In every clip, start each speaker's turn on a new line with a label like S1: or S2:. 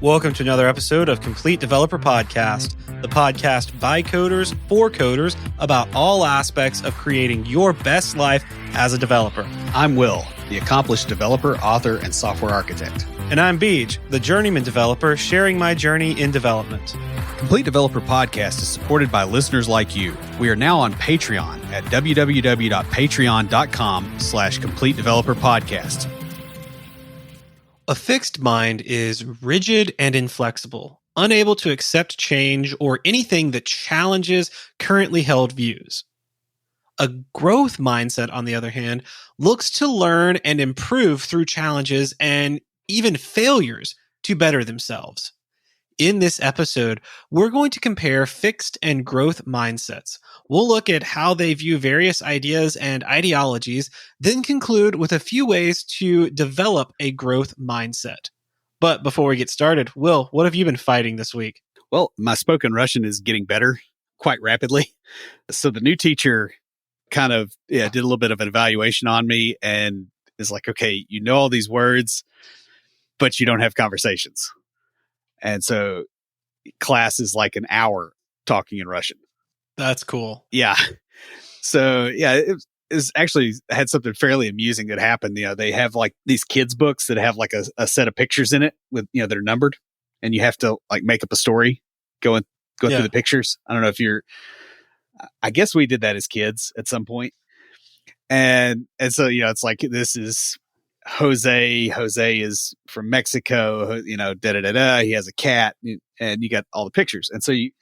S1: Welcome to another episode of Complete Developer Podcast, the podcast by coders for coders about all aspects of creating your best life as a developer.
S2: I'm Will, the accomplished developer, author, and software architect.
S1: And I'm Beej, the journeyman developer sharing my journey in development.
S2: Complete Developer Podcast is supported by listeners like you. We are now on Patreon at www.patreon.com/Complete Developer Podcast.
S1: A fixed mind is rigid and inflexible, unable to accept change or anything that challenges currently held views. A growth mindset, on the other hand, looks to learn and improve through challenges and even failures to better themselves. In this episode, we're going to compare fixed and growth mindsets. We'll look at how they view various ideas and ideologies, then conclude with a few ways to develop a growth mindset. But before we get started, Will, what have you been fighting this week?
S2: Well, my spoken Russian is getting better quite rapidly. So the new teacher kind of did a little bit of an evaluation on me and is like, okay, you know all these words, but you don't have conversations. And so class is like an hour talking in Russian.
S1: That's cool.
S2: Yeah. So it was actually had something fairly amusing that happened. You know, they have like these kids' books that have like a set of pictures in it with, you know, that are numbered, and you have to like make up a story go through the pictures. I don't know if I guess we did that as kids at some point. And so, you know, it's like, this is Jose is from Mexico, you know, he has a cat, and you got all the pictures. And so you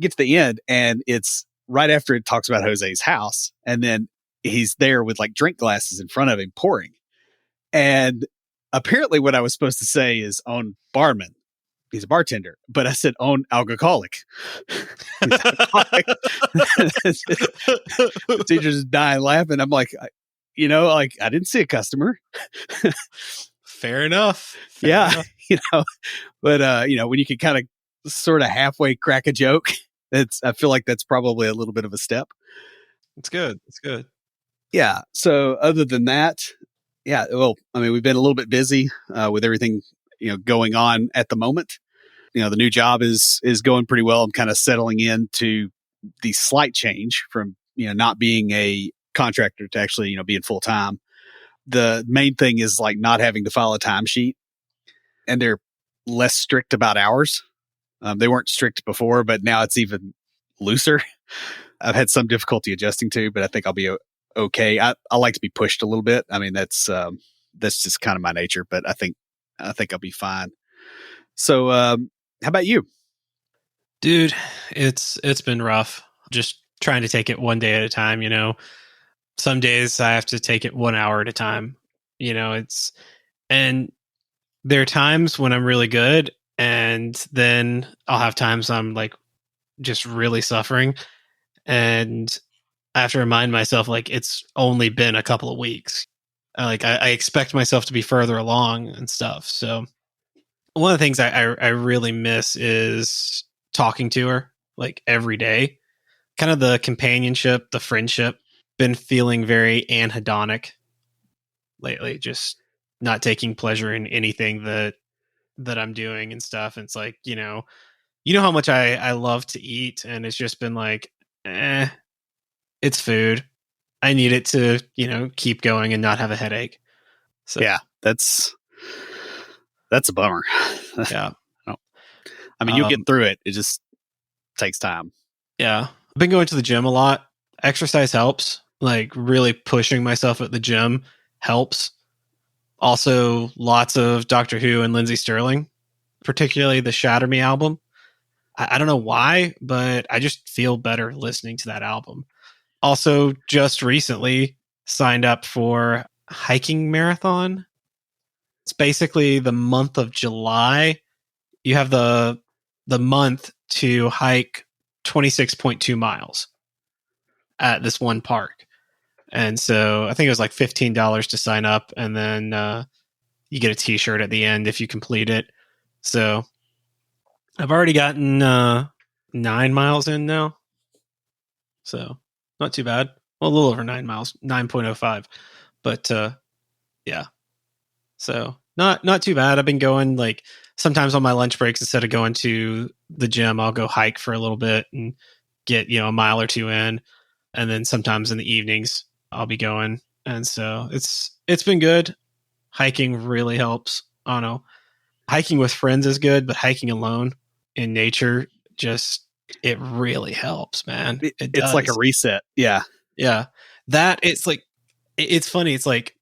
S2: get to the end, and it's right after it talks about Jose's house, and then he's there with like drink glasses in front of him pouring. And apparently what I was supposed to say is own barman. He's a bartender, but I said own alcoholic. The teacher's just dying laughing. I'm like, you know, like, I didn't see a customer.
S1: Fair enough.
S2: Fair enough. You know, but, you know, when you can kind of sort of halfway crack a joke, I feel like that's probably a little bit of a step.
S1: It's good. It's good.
S2: Yeah. So other than that, well, I mean, we've been a little bit busy with everything, you know, going on at the moment. You know, the new job is going pretty well. I'm kind of settling into the slight change from, you know, not being a contractor to actually, you know, being full time. The main thing is like not having to file a timesheet, and they're less strict about hours. They weren't strict before, but now it's even looser. I've had some difficulty adjusting to, but I think I'll be okay. I like to be pushed a little bit. I mean, that's just kind of my nature, but I think I'll be fine. So, how about you?
S1: Dude, it's been rough. Just trying to take it one day at a time, you know. Some days I have to take it 1 hour at a time. You know, and there are times when I'm really good, and then I'll have times I'm like just really suffering. And I have to remind myself, like, it's only been a couple of weeks. I expect myself to be further along and stuff. So one of the things I really miss is talking to her like every day. Kind of the companionship, the friendship. Been feeling very anhedonic lately, just not taking pleasure in anything that I'm doing and stuff. And it's like, you know how much I love to eat, and it's just been like, it's food. I need it to, you know, keep going and not have a headache. So
S2: yeah, that's a bummer.
S1: Yeah.
S2: I mean, you'll get through it. It just takes time.
S1: Yeah. I've been going to the gym a lot. Exercise helps. Like, really pushing myself at the gym helps. Also, lots of Doctor Who and Lindsey Sterling, particularly the Shatter Me album. I don't know why, but I just feel better listening to that album. Also, just recently signed up for hiking marathon. It's basically the month of July. You have the month to hike 26.2 miles at this one park. And so I think it was like $15 to sign up, and then you get a t-shirt at the end if you complete it. So I've already gotten 9 miles in now. So not too bad. Well, a little over 9 miles, 9.05. But yeah. So not too bad. I've been going like sometimes on my lunch breaks, instead of going to the gym, I'll go hike for a little bit and get, a mile or two in. And then sometimes in the evenings I'll be going. And so it's been good. Hiking really helps. I don't know. Hiking with friends is good, but hiking alone in nature, just, it really helps, man. It
S2: It's like a
S1: does.
S2: reset. Yeah.
S1: Yeah. That it's like, it's funny. It's like,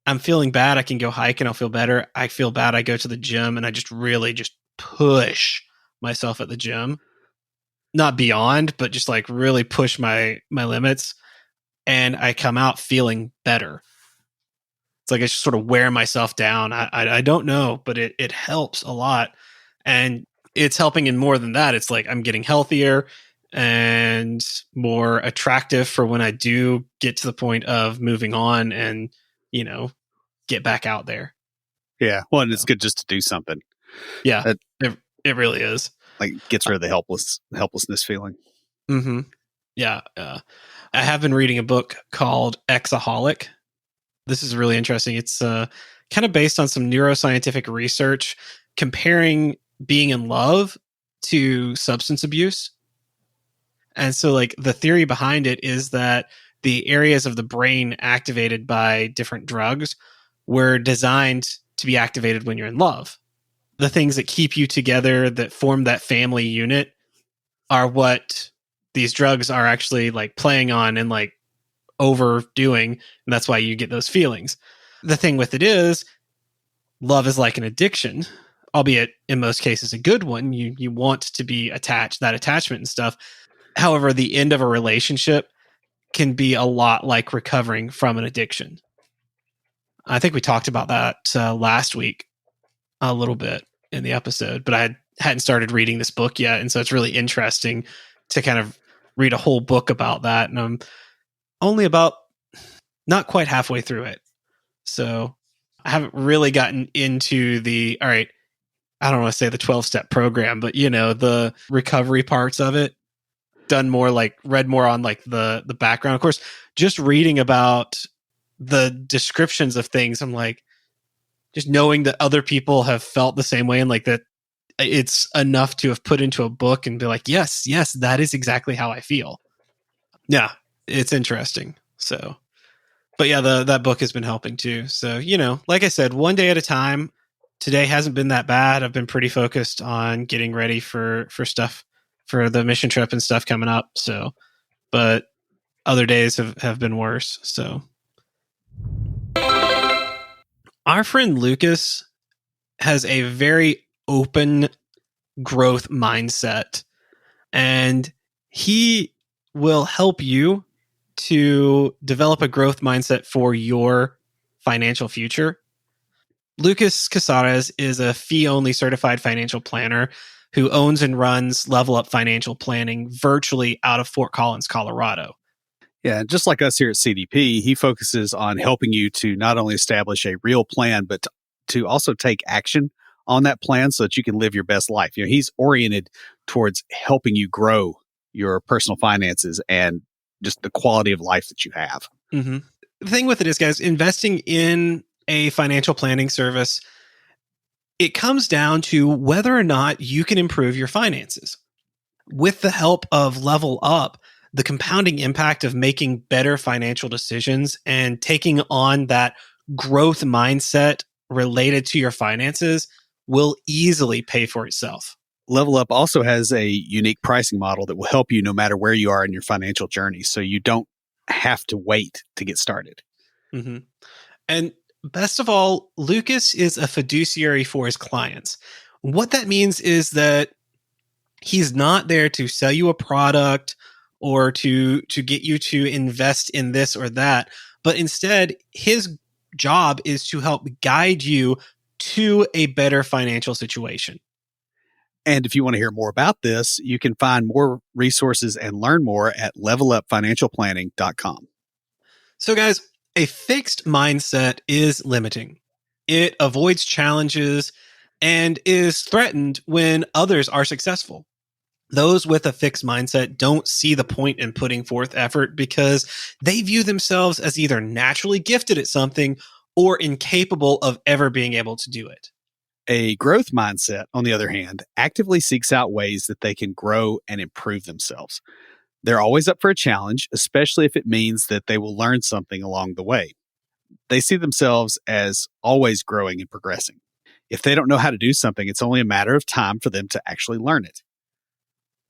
S1: I'm feeling bad. I can go hike and I'll feel better. I feel bad. I go to the gym and I just really just push myself at the gym, not beyond, but just like really push my limits. And I come out feeling better. It's like I just sort of wear myself down. I don't know, but it helps a lot. And it's helping in more than that. It's like I'm getting healthier and more attractive for when I do get to the point of moving on and, get back out there.
S2: Yeah. Well, and it's good just to do something
S1: Yeah,
S2: that
S1: it really is.
S2: like gets rid of the helplessness feeling.
S1: Mm-hmm. Yeah. I have been reading a book called Exaholic. This is really interesting. It's kind of based on some neuroscientific research comparing being in love to substance abuse. And so, like, the theory behind it is that the areas of the brain activated by different drugs were designed to be activated when you're in love. The things that keep you together, that form that family unit, are what these drugs are actually like playing on and like overdoing. And that's why you get those feelings. The thing with it is, love is like an addiction, albeit in most cases a good one. You want to be attached, that attachment and stuff. However, the end of a relationship can be a lot like recovering from an addiction. I think we talked about that last week a little bit in the episode, but I hadn't started reading this book yet. And so it's really interesting to kind of read a whole book about that. And I'm only about not quite halfway through it. So I haven't really gotten into all right, I don't want to say the 12-step program, but the recovery parts of it. Read more on like the background. Of course, just reading about the descriptions of things, I'm like, just knowing that other people have felt the same way and like that it's enough to have put into a book and be like, yes, that is exactly how I feel. Yeah, it's interesting. So, but yeah, that book has been helping too. So, like I said, one day at a time. Today hasn't been that bad. I've been pretty focused on getting ready for stuff for the mission trip and stuff coming up. So, but other days have been worse. So, our friend Lucas has a very open growth mindset, and he will help you to develop a growth mindset for your financial future. Lucas Casares is a fee-only certified financial planner who owns and runs Level Up Financial Planning virtually out of Fort Collins, Colorado.
S2: Yeah, just like us here at CDP, he focuses on helping you to not only establish a real plan, but to also take action on that plan so that you can live your best life. He's oriented towards helping you grow your personal finances and just the quality of life that you have.
S1: Mm-hmm. The thing with it is, guys, investing in a financial planning service, it comes down to whether or not you can improve your finances. With the help of Level Up, the compounding impact of making better financial decisions and taking on that growth mindset related to your finances will easily pay for itself.
S2: Level Up also has a unique pricing model that will help you no matter where you are in your financial journey. So you don't have to wait to get started.
S1: Mm-hmm. And best of all, Lucas is a fiduciary for his clients. What that means is that he's not there to sell you a product or to get you to invest in this or that, but instead his job is to help guide you to a better financial situation.
S2: And if you want to hear more about this, you can find more resources and learn more at levelupfinancialplanning.com.
S1: So guys, a fixed mindset is limiting. It avoids challenges and is threatened when others are successful. Those with a fixed mindset don't see the point in putting forth effort because they view themselves as either naturally gifted at something or incapable of ever being able to do it.
S2: A growth mindset, on the other hand, actively seeks out ways that they can grow and improve themselves. They're always up for a challenge, especially if it means that they will learn something along the way. They see themselves as always growing and progressing. If they don't know how to do something, it's only a matter of time for them to actually learn it.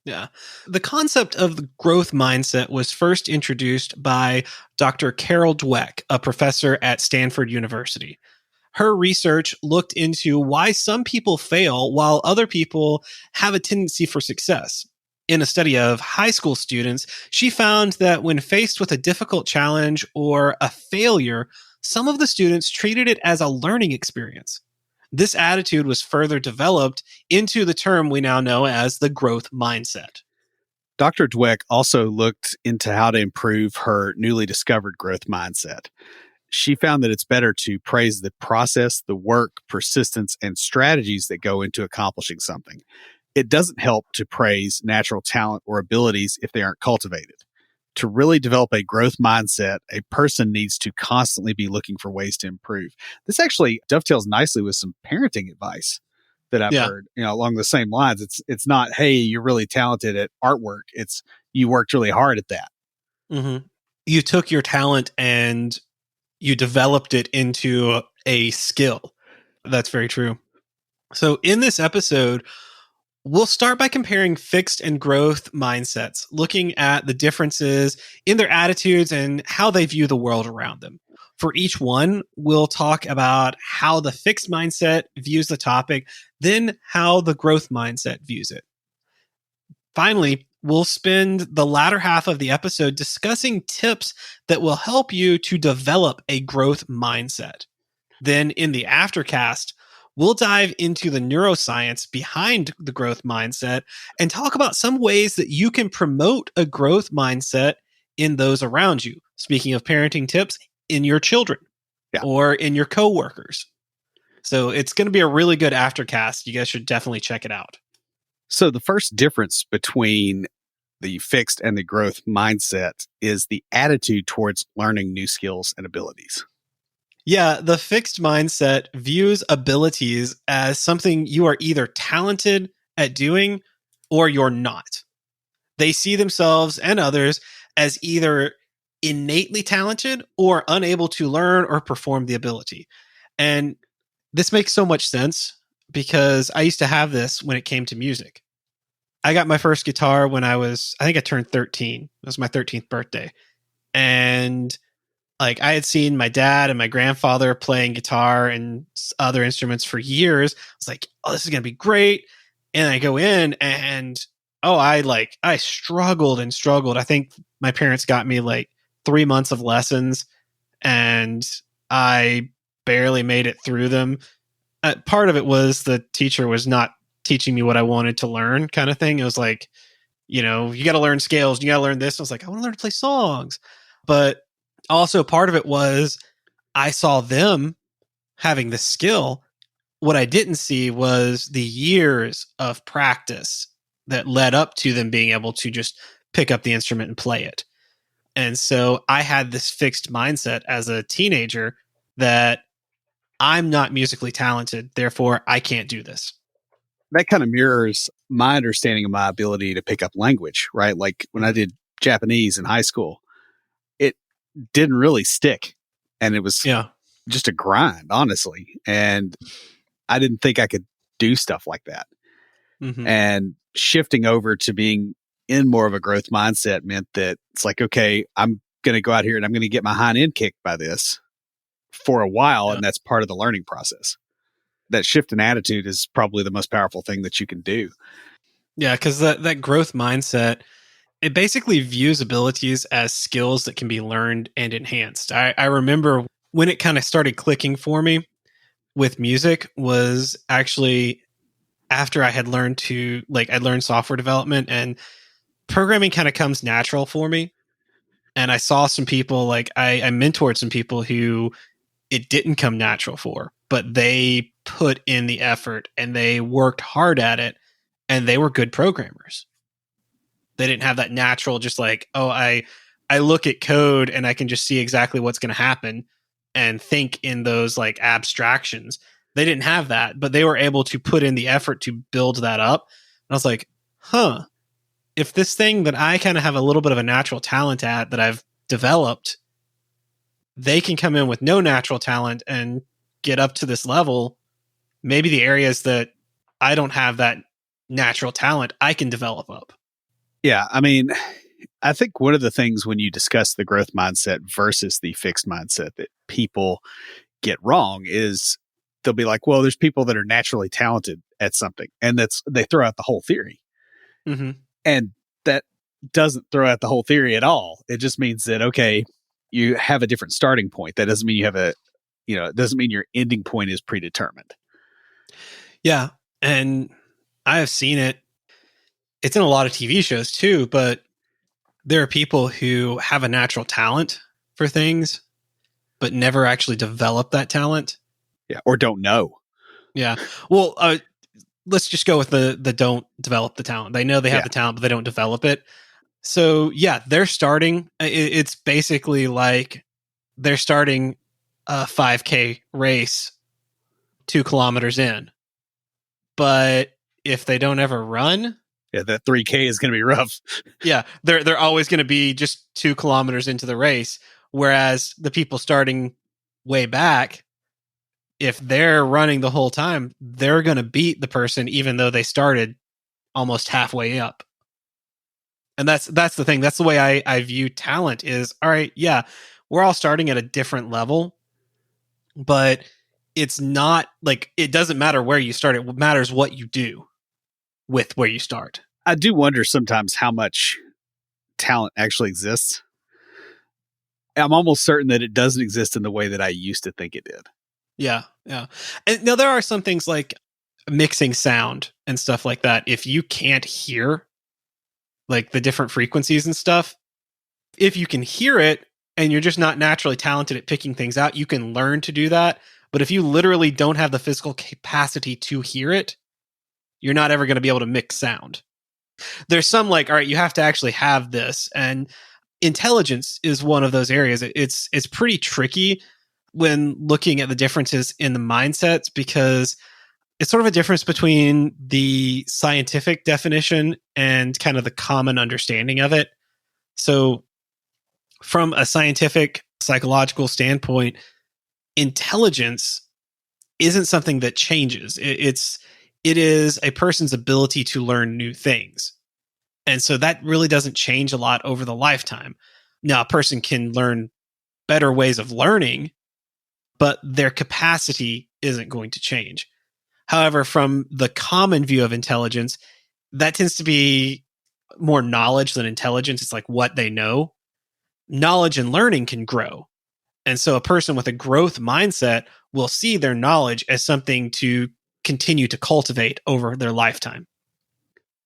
S1: Yeah. The concept of the growth mindset was first introduced by Dr. Carol Dweck, a professor at Stanford University. Her research looked into why some people fail while other people have a tendency for success. In a study of high school students, she found that when faced with a difficult challenge or a failure, some of the students treated it as a learning experience. This attitude was further developed into the term we now know as the growth mindset.
S2: Dr. Dweck also looked into how to improve her newly discovered growth mindset. She found that it's better to praise the process, the work, persistence, and strategies that go into accomplishing something. It doesn't help to praise natural talent or abilities if they aren't cultivated. To really develop a growth mindset, a person needs to constantly be looking for ways to improve. This actually dovetails nicely with some parenting advice that I've
S1: Yeah.
S2: heard, along the same lines. It's not, hey, you're really talented at artwork. It's you worked really hard at that.
S1: hmm You took your talent and you developed it into a skill. That's very true. So, in this episode, we'll start by comparing fixed and growth mindsets, looking at the differences in their attitudes and how they view the world around them. For each one, we'll talk about how the fixed mindset views the topic, then how the growth mindset views it. Finally, we'll spend the latter half of the episode discussing tips that will help you to develop a growth mindset. Then in the aftercast, we'll dive into the neuroscience behind the growth mindset and talk about some ways that you can promote a growth mindset in those around you. Speaking of parenting tips, in your children
S2: Yeah.
S1: or in your coworkers. So it's going to be a really good aftercast. You guys should definitely check it out.
S2: So, the first difference between the fixed and the growth mindset is the attitude towards learning new skills and abilities.
S1: Yeah, the fixed mindset views abilities as something you are either talented at doing or you're not. They see themselves and others as either innately talented or unable to learn or perform the ability. And this makes so much sense because I used to have this when it came to music. I got my first guitar when I think I turned 13. It was my 13th birthday. And like I had seen my dad and my grandfather playing guitar and other instruments for years. I was like, oh, this is going to be great. And I go in and I struggled and struggled. I think my parents got me like 3 months of lessons and I barely made it through them. Part of it was the teacher was not teaching me what I wanted to learn, kind of thing. It was like, you got to learn scales, you got to learn this. I was like, I want to learn to play songs. But also part of it was I saw them having the skill. What I didn't see was the years of practice that led up to them being able to just pick up the instrument and play it. And so I had this fixed mindset as a teenager that I'm not musically talented, therefore I can't do this.
S2: That kind of mirrors my understanding of my ability to pick up language, right? Like when I did Japanese in high school, it didn't really stick. And it was
S1: Yeah.
S2: just a grind, honestly. And I didn't think I could do stuff like that.
S1: Mm-hmm.
S2: And shifting over to being in more of a growth mindset meant that it's like, okay, I'm going to go out here and I'm going to get my hind end kicked by this for a while.
S1: Yeah.
S2: And that's part of the learning process. That shift in attitude is probably the most powerful thing that you can do.
S1: Yeah, because that growth mindset, it basically views abilities as skills that can be learned and enhanced. I remember when it kind of started clicking for me with music was actually after I had learned I'd learned software development and programming kind of comes natural for me. And I saw some people, I mentored some people who it didn't come natural for, but they put in the effort and they worked hard at it and they were good programmers. They didn't have that natural, just like, oh, I look at code and I can just see exactly what's going to happen and think in those like abstractions. They didn't have that, but they were able to put in the effort to build that up. And I was like, huh, if this thing that I kind of have a little bit of a natural talent at that I've developed, they can come in with no natural talent and get up to this level. Maybe the areas that I don't have that natural talent, I can develop up.
S2: Yeah. I mean, I think one of the things when you discuss the growth mindset versus the fixed mindset that people get wrong is they'll be like, well, there's people that are naturally talented at something, and they throw out the whole theory.
S1: Mm-hmm.
S2: And that doesn't throw out the whole theory at all. It just means that, okay, you have a different starting point. That doesn't mean you have it doesn't mean your ending point is predetermined.
S1: Yeah. And I have seen it. It's in a lot of TV shows too, but there are people who have a natural talent for things, but never actually develop that talent.
S2: Yeah. Or don't know.
S1: Yeah. Well, let's just go with the don't develop the talent. They know they have the talent, but they don't develop it. So yeah, they're starting. It's basically like they're starting a 5K race 2 kilometers in. But if they don't ever run,
S2: that 3K is going to be rough.
S1: Yeah, they're always going to be just 2 kilometers into the race. Whereas the people starting way back, if they're running the whole time, they're going to beat the person, even though they started almost halfway up. And that's the thing. That's the way I view talent is, all right, yeah, we're all starting at a different level, but it's not like it doesn't matter where you start. It matters what you do with where you start.
S2: I do wonder sometimes how much talent actually exists. I'm almost certain that it doesn't exist in the way that I used to think it did.
S1: Yeah, yeah. And now there are some things like mixing sound and stuff like that. If you can't hear like the different frequencies and stuff, if you can hear it and you're just not naturally talented at picking things out, you can learn to do that. But if you literally don't have the physical capacity to hear it, you're not ever going to be able to mix sound. There's some like, all right, you have to actually have this. And intelligence is one of those areas. It's pretty tricky when looking at the differences in the mindsets, because it's sort of a difference between the scientific definition and kind of the common understanding of it. So from a scientific psychological standpoint, intelligence isn't something that changes. It is a person's ability to learn new things. And so that really doesn't change a lot over the lifetime. Now, a person can learn better ways of learning, but their capacity isn't going to change. However, from the common view of intelligence, that tends to be more knowledge than intelligence. It's like what they know. Knowledge and learning can grow. And so a person with a growth mindset will see their knowledge as something to continue to cultivate over their lifetime.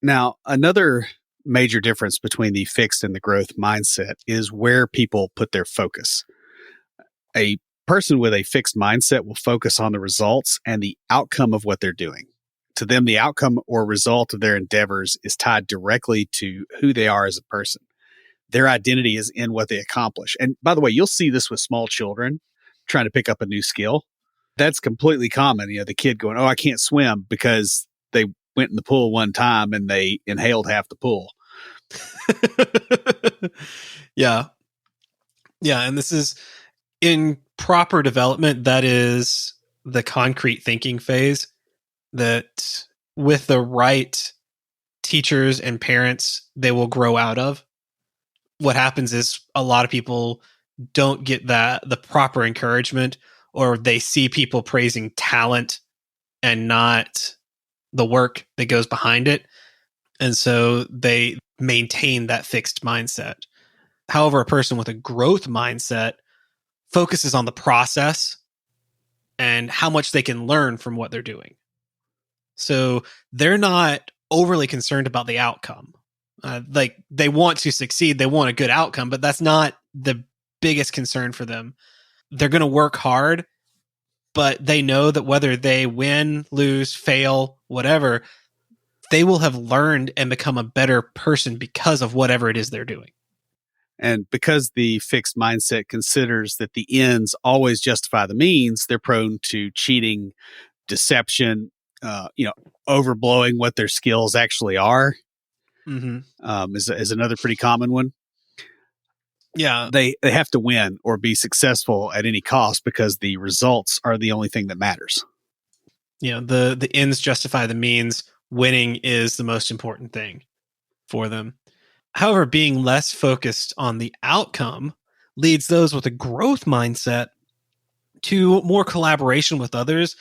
S2: Now, another major difference between the fixed and the growth mindset is where people put their focus. A person with a fixed mindset will focus on the results and the outcome of what they're doing. To them, the outcome or result of their endeavors is tied directly to who they are as a person. Their identity is in what they accomplish. And by the way, you'll see this with small children trying to pick up a new skill. That's completely common. The kid going, oh, I can't swim because they went in the pool one time and they inhaled half the pool.
S1: Yeah. Yeah. And this is in proper development. That is the concrete thinking phase that with the right teachers and parents, they will grow out of. What happens is a lot of people don't get the proper encouragement, or they see people praising talent and not the work that goes behind it. And so they maintain that fixed mindset. However, a person with a growth mindset focuses on the process and how much they can learn from what they're doing. So they're not overly concerned about the outcome. Like they want to succeed, they want a good outcome, but that's not the biggest concern for them. They're going to work hard, but they know that whether they win, lose, fail, whatever, they will have learned and become a better person because of whatever it is they're doing.
S2: And because the fixed mindset considers that the ends always justify the means, they're prone to cheating, deception, overblowing what their skills actually are, is another pretty common one.
S1: Yeah.
S2: They have to win or be successful at any cost because the results are the only thing that matters.
S1: The ends justify the means. Winning is the most important thing for them. However, being less focused on the outcome leads those with a growth mindset to more collaboration with others,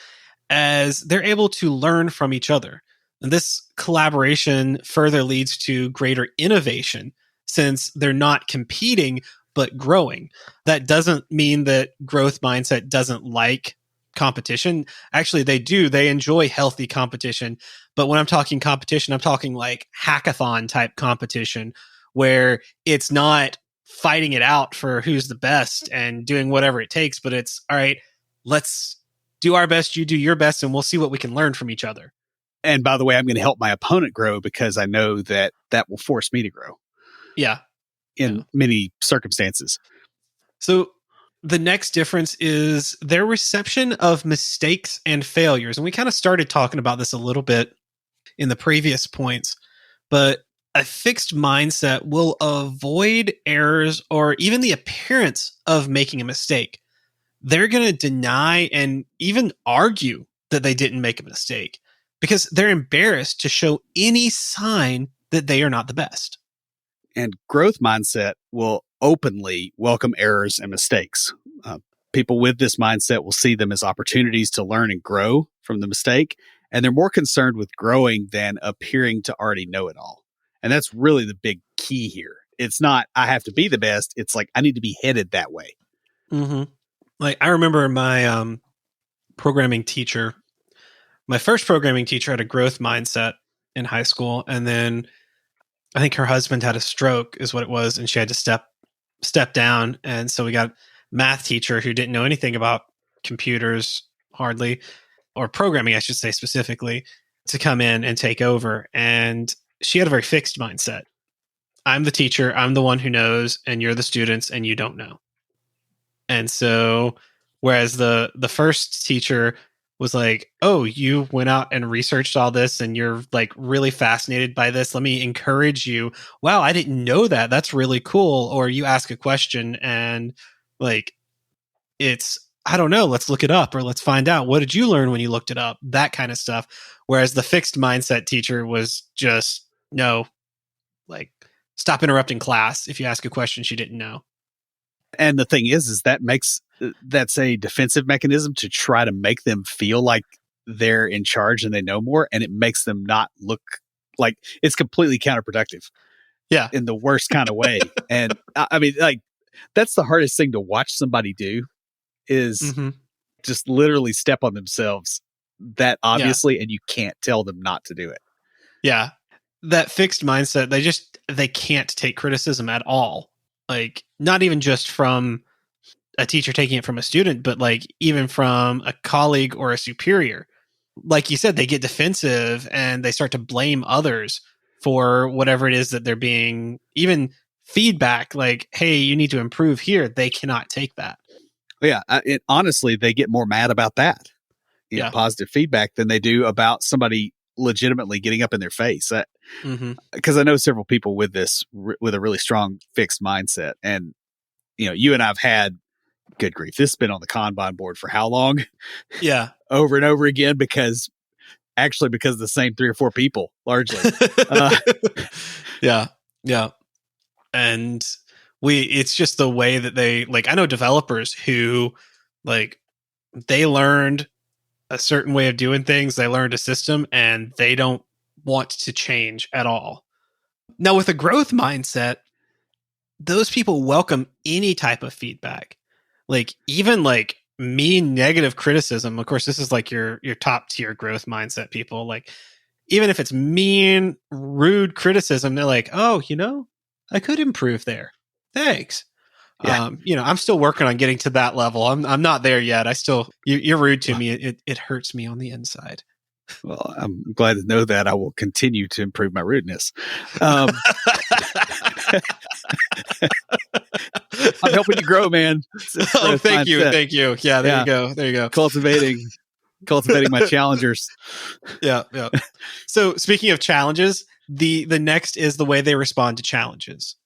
S1: as they're able to learn from each other. And this collaboration further leads to greater innovation, since they're not competing but growing. That doesn't mean that growth mindset doesn't like competition. Actually, they do. They enjoy healthy competition. But when I'm talking competition, I'm talking like hackathon type competition, where it's not fighting it out for who's the best and doing whatever it takes, but it's, all right, let's do our best, you do your best, and we'll see what we can learn from each other.
S2: And by the way, I'm going to help my opponent grow because I know that will force me to grow.
S1: Yeah.
S2: In many circumstances.
S1: So the next difference is their reception of mistakes and failures. And we kind of started talking about this a little bit in the previous points, but a fixed mindset will avoid errors or even the appearance of making a mistake. They're going to deny and even argue that they didn't make a mistake because they're embarrassed to show any sign that they are not the best.
S2: And growth mindset will openly welcome errors and mistakes. People with this mindset will see them as opportunities to learn and grow from the mistake. And they're more concerned with growing than appearing to already know it all. And that's really the big key here. It's not, I have to be the best. It's like, I need to be headed that way.
S1: Mm-hmm. Like, I remember my programming teacher, my first programming teacher had a growth mindset in high school. And then I think her husband had a stroke is what it was. And she had to step down. And so we got a math teacher who didn't know anything about computers hardly, or programming, I should say specifically, to come in and take over. And she had a very fixed mindset. I'm the teacher. I'm the one who knows, and you're the students, and you don't know. And so, whereas the first teacher was like, oh, you went out and researched all this and you're like really fascinated by this. Let me encourage you. Wow, I didn't know that. That's really cool. Or you ask a question and like, it's, I don't know, let's look it up or let's find out. What did you learn when you looked it up? That kind of stuff. Whereas the fixed mindset teacher was just, no, like, stop interrupting class if you ask a question she didn't know.
S2: And the thing is that's a defensive mechanism to try to make them feel like they're in charge and they know more. And it makes them not look like it's completely counterproductive.
S1: Yeah.
S2: In the worst kind of way. And I mean, like, that's the hardest thing to watch somebody do is just literally step on themselves that obviously, and you can't tell them not to do it.
S1: Yeah. That fixed mindset, they can't take criticism at all. Like, not even just from a teacher taking it from a student, but like even from a colleague or a superior. Like you said, they get defensive and they start to blame others for whatever it is that they're being, even feedback like, hey, you need to improve here. They cannot take that.
S2: Yeah. Honestly, they get more mad about that, positive feedback than they do about somebody legitimately getting up in their face. Because I know several people with this, with a really strong fixed mindset. And, you and I've had, good grief, this has been on the Kanban board for how long?
S1: Yeah.
S2: Over and over again, because of the same 3 or 4 people, largely.
S1: Yeah. And it's just the way that they, like, I know developers who, like, they learned a certain way of doing things. They learned a system and they don't want to change at all. Now, with a growth mindset, those people welcome any type of feedback, like even like mean negative criticism. Of course, this is like your top tier growth mindset people. Like, even if it's mean, rude criticism, they're like, oh, I could improve there. Thanks.
S2: Yeah.
S1: I'm still working on getting to that level. I'm not there yet. You're rude to me. It hurts me on the inside.
S2: Well, I'm glad to know that I will continue to improve my rudeness. I'm helping you grow, man.
S1: Thank you. Yeah, there you go.
S2: Cultivating cultivating my challengers.
S1: Yeah, yeah. So speaking of challenges, the next is the way they respond to challenges.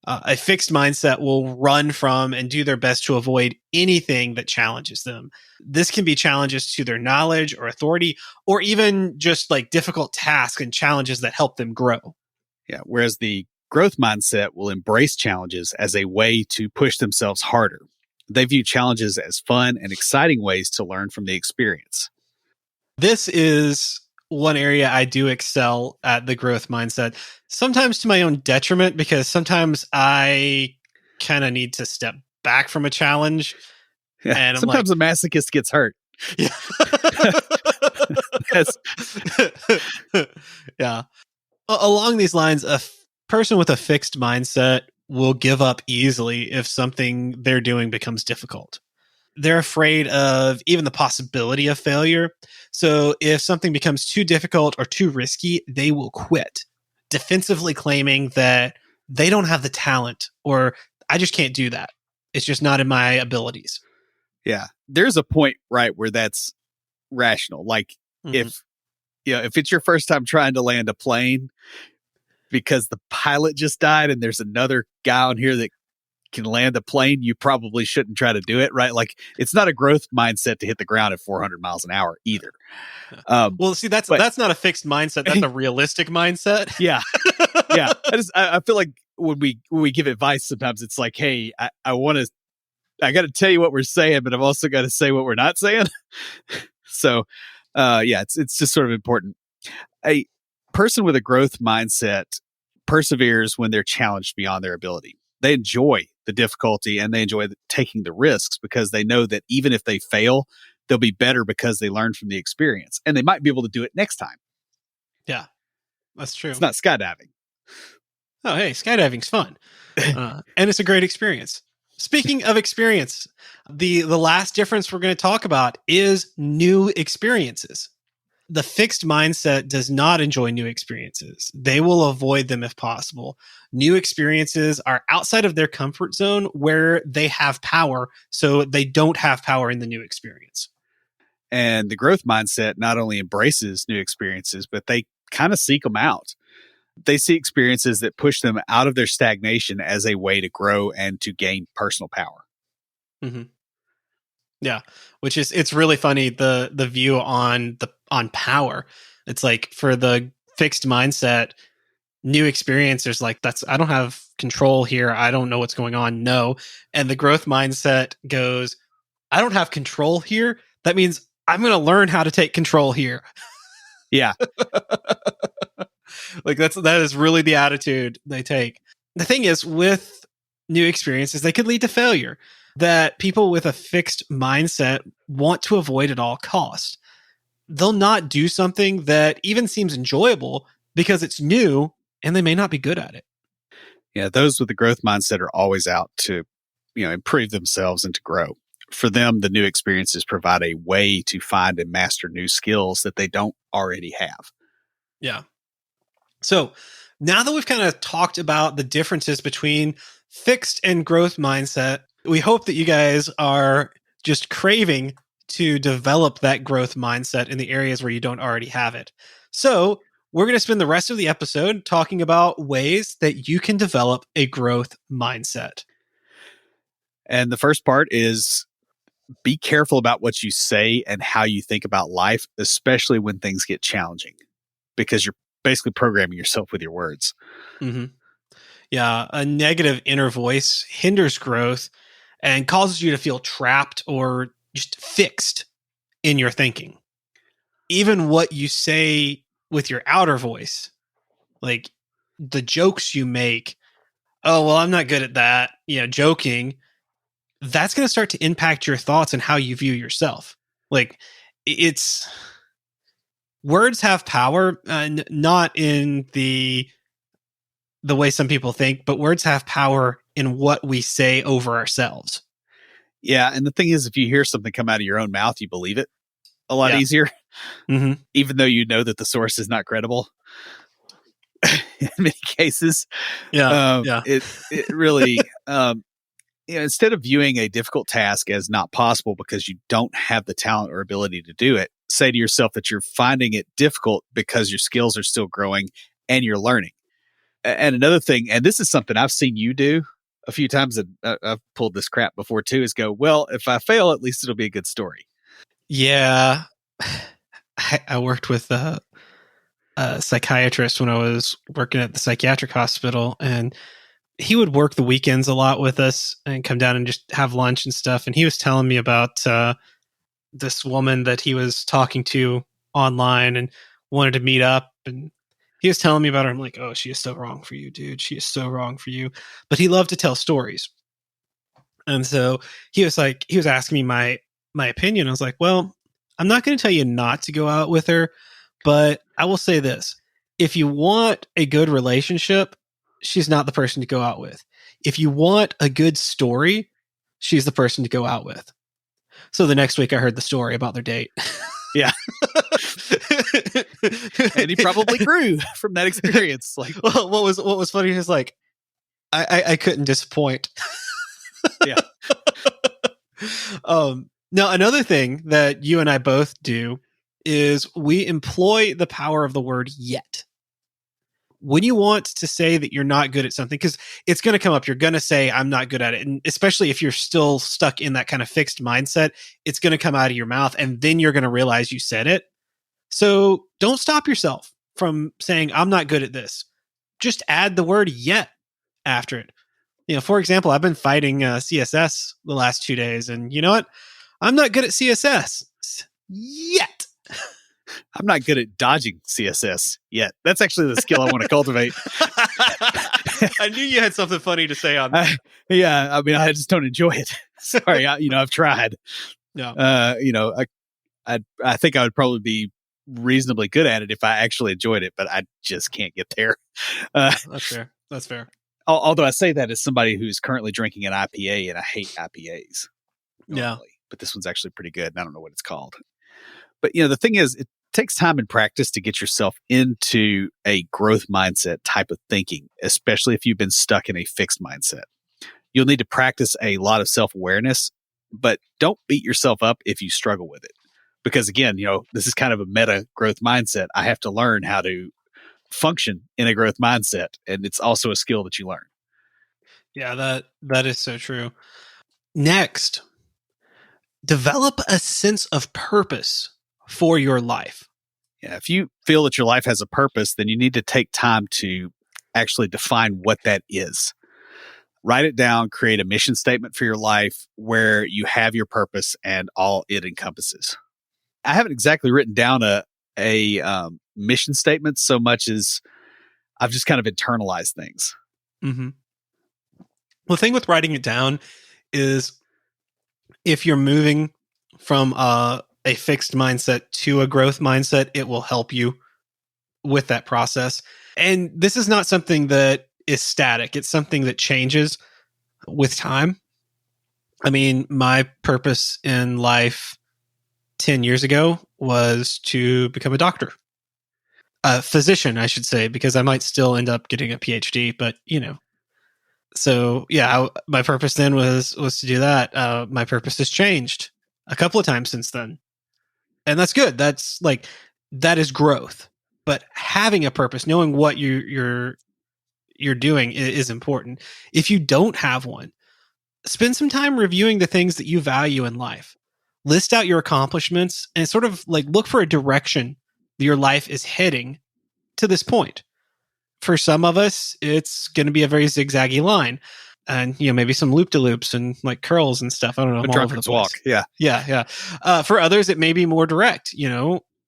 S1: A fixed mindset will run from and do their best to avoid anything that challenges them. This can be challenges to their knowledge or authority, or even just like difficult tasks and challenges that help them grow.
S2: Yeah. Whereas the growth mindset will embrace challenges as a way to push themselves harder. They view challenges as fun and exciting ways to learn from the experience.
S1: This is one area I do excel at, the growth mindset, sometimes to my own detriment, because sometimes I kind of need to step back from a challenge.
S2: Yeah.
S1: And I'm like,
S2: Sometimes a masochist gets hurt.
S1: yeah.
S2: That's,
S1: Yeah. Along these lines, person with a fixed mindset will give up easily if something they're doing becomes difficult. They're afraid of even the possibility of failure. So if something becomes too difficult or too risky, they will quit, defensively claiming that they don't have the talent or I just can't do that. It's just not in my abilities.
S2: yeah. There's a point, right, where that's rational. Like if it's your first time trying to land a plane because the pilot just died and there's another guy on here that can land a plane, you probably shouldn't try to do it, right? Like it's not a growth mindset to hit the ground at 400 miles an hour either.
S1: Well, see, that's not a fixed mindset. That's a realistic mindset.
S2: Yeah. Yeah. I feel like when we give advice, sometimes it's like, hey, I got to tell you what we're saying, but I've also got to say what we're not saying. So, it's just sort of important. A person with a growth mindset perseveres when they're challenged beyond their ability. They enjoy the difficulty and they enjoy taking the risks because they know that even if they fail, they'll be better because they learned from the experience and they might be able to do it next time.
S1: Yeah, that's true.
S2: It's not skydiving.
S1: Oh, hey, skydiving's fun. And it's a great experience. Speaking of experience, the last difference we're going to talk about is new experiences. The fixed mindset does not enjoy new experiences. They will avoid them if possible. New experiences are outside of their comfort zone where they have power, so they don't have power in the new experience.
S2: And the growth mindset not only embraces new experiences, but they kind of seek them out. They see experiences that push them out of their stagnation as a way to grow and to gain personal power.
S1: Mm-hmm. Yeah, which is, it's really funny, the view on power. It's like for the fixed mindset, new experience, there's like, I don't have control here. I don't know what's going on. No. And the growth mindset goes, I don't have control here. That means I'm going to learn how to take control here.
S2: Yeah.
S1: Like that is really the attitude they take. The thing is, with new experiences, they could lead to failure that people with a fixed mindset want to avoid at all costs. They'll not do something that even seems enjoyable because it's new and they may not be good at it.
S2: Yeah, those with the growth mindset are always out to, improve themselves and to grow. For them, the new experiences provide a way to find and master new skills that they don't already have.
S1: Yeah. So now that we've kind of talked about the differences between fixed and growth mindset, we hope that you guys are just craving to develop that growth mindset in the areas where you don't already have it. So we're going to spend the rest of the episode talking about ways that you can develop a growth mindset.
S2: And the first part is be careful about what you say and how you think about life, especially when things get challenging, because you're basically programming yourself with your words.
S1: Mm-hmm. Yeah, a negative inner voice hinders growth and causes you to feel trapped or just fixed in your thinking. Even what you say with your outer voice, like the jokes you make, oh, well, I'm not good at that, joking, that's going to start to impact your thoughts and how you view yourself. Like it's words have power, not in the way some people think, but words have power in what we say over ourselves.
S2: Yeah. And the thing is, if you hear something come out of your own mouth, you believe it a lot easier, even though you know that the source is not credible in many cases.
S1: Yeah.
S2: It really, instead of viewing a difficult task as not possible because you don't have the talent or ability to do it, say to yourself that you're finding it difficult because your skills are still growing and you're learning. And another thing, and this is something I've seen you do a few times, and I've pulled this crap before too, is go, well, if I fail, at least it'll be a good story.
S1: Yeah. I worked with a psychiatrist when I was working at the psychiatric hospital, and he would work the weekends a lot with us and come down and just have lunch and stuff. And he was telling me about this woman that he was talking to online and wanted to meet up. And he was telling me about her. I'm like, oh, she is so wrong for you, dude. She is so wrong for you. But he loved to tell stories. And so he was asking me my opinion. I was like, well, I'm not going to tell you not to go out with her, but I will say this. If you want a good relationship, she's not the person to go out with. If you want a good story, she's the person to go out with. So the next week I heard the story about their date.
S2: Yeah. And he probably grew from that experience. Like,
S1: well, what was funny is like, I couldn't disappoint.
S2: Yeah.
S1: Now, another thing that you and I both do is we employ the power of the word yet. When you want to say that you're not good at something, because it's going to come up, you're going to say, I'm not good at it. And especially if you're still stuck in that kind of fixed mindset, it's going to come out of your mouth and then you're going to realize you said it. So don't stop yourself from saying, I'm not good at this. Just add the word yet after it. For example, I've been fighting CSS the last 2 days, and you know what? I'm not good at CSS yet.
S2: I'm not good at dodging CSS yet. That's actually the skill I want to cultivate.
S1: I knew you had something funny to say on that.
S2: Yeah, I mean, I just don't enjoy it. Sorry, I've tried.
S1: No.
S2: I think I would probably be reasonably good at it if I actually enjoyed it, but I just can't get there.
S1: That's fair.
S2: Although I say that as somebody who's currently drinking an IPA, and I hate IPAs normally,
S1: yeah.
S2: But this one's actually pretty good, and I don't know what it's called. But the thing is, it takes time and practice to get yourself into a growth mindset type of thinking, especially if you've been stuck in a fixed mindset. You'll need to practice a lot of self-awareness, but don't beat yourself up if you struggle with it. Because again, this is kind of a meta growth mindset. I have to learn how to function in a growth mindset, and it's also a skill that you learn.
S1: Yeah, that is so true. Next, develop a sense of purpose for your life.
S2: Yeah, if you feel that your life has a purpose, then you need to take time to actually define what that is. Write it down, create a mission statement for your life where you have your purpose and all it encompasses. I haven't exactly written down a mission statement so much as I've just kind of internalized things.
S1: Mm-hmm. Well, the thing with writing it down is if you're moving from a fixed mindset to a growth mindset, it will help you with that process. And this is not something that is static. It's something that changes with time. I mean, my purpose in life 10 years ago was to become a doctor. A physician, I should say, because I might still end up getting a PhD, but So yeah, my purpose then was to do that. My purpose has changed a couple of times since then, and that's good. That is growth. But having a purpose, knowing what you're doing is important. If you don't have one, spend some time reviewing the things that you value in life. List out your accomplishments and sort of look for a direction that your life is heading to this point. For some of us, it's going to be a very zigzaggy line, and maybe some loop-de-loops and curls and stuff. I don't know.
S2: A drunkard's walk.
S1: Yeah. For others, it may be more direct.